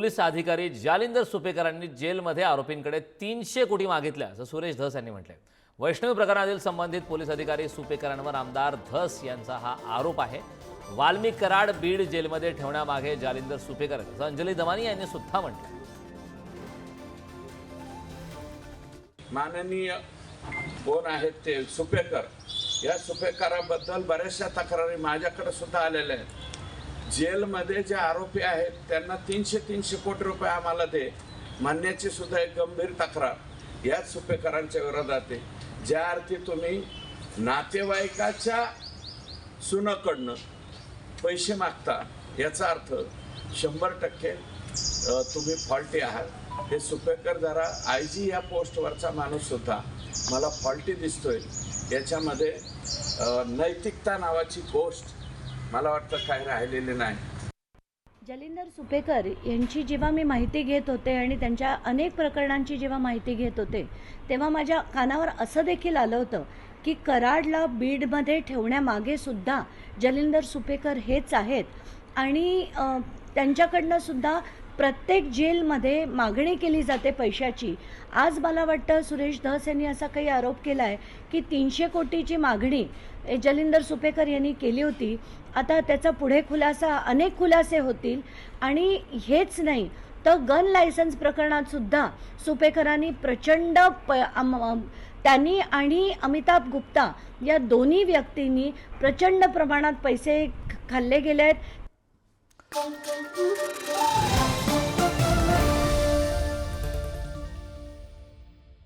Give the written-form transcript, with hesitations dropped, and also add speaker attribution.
Speaker 1: Police अधिकारी जालिंदर सुपेकरांनी जेलमध्ये आरोपींकडे 300 कोटी मागितल्या असं सुरेश धस यांनी म्हटलंय। वैष्णवी प्रकरणातील संबंधित पोलीस अधिकारी सुपेकरांवर आमदार धस यांचा हा आरोप आहे। वाल्मिक कराड बीड जेलमध्ये ठेवण्यामागे जालिंदर सुपेकर असं अंजली दमानी यांनी सुद्धा म्हटलंय।
Speaker 2: माननीय कोण आहेत ते सुपेकर, या सुपेकराबद्दल बऱ्याचशा तक्रारी माझ्याकडे सुद्धा आलेल्या आहेत। जेलमध्ये जे आरोपी आहेत त्यांना 300 कोटी रुपये आम्हाला दे म्हणण्याची सुद्धा एक गंभीर तक्रार याच सुपेकरांच्या विरोधात आहे। ज्या अर्थी तुम्ही नातेवाईकाच्या सुनाकडनं पैसे मागता याचा अर्थ 100% तुम्ही फॉल्टी आहात। हे सुपेकर जरा IG या पोस्टवरचा माणूस सुद्धा मला फॉल्टी दिसतोय। याच्यामध्ये नैतिकता नावाची गोष्ट मला वाटतं काय राहिलेली नाही।
Speaker 3: जालिंदर सुपेकर यांची जेव्हा मी माहिती घेत होते आणि त्यांच्या अनेक प्रकरणांची जेव्हा माहिती घेत होते तेव्हा माझ्या कानावर असं देखील आलं होतं की कराडला बीडमध्ये ठेवण्यामागे सुद्धा जालिंदर सुपेकर हेच आहेत आणि त्यांच्याकडनं सुद्धा प्रत्येक जेलमध्ये मागणी केली जाते पैशाची। आज मला वाटतं सुरेश धस यांनी असा काही आरोप केला आहे की 300 कोटीची मागणी जालिंदर सुपेकर यांनी केली होती। आता त्याचा पुढे खुलासा, अनेक खुलासे होतील आणि हेच नाही तर गन लायसन्स प्रकरणात सुद्धा सुपेकरांनी प्रचंड त्यांनी आणि अमिताभ गुप्ता या दोन्ही व्यक्तींनी प्रचंड प्रमाणात पैसे खाल्ले गेले आहेत।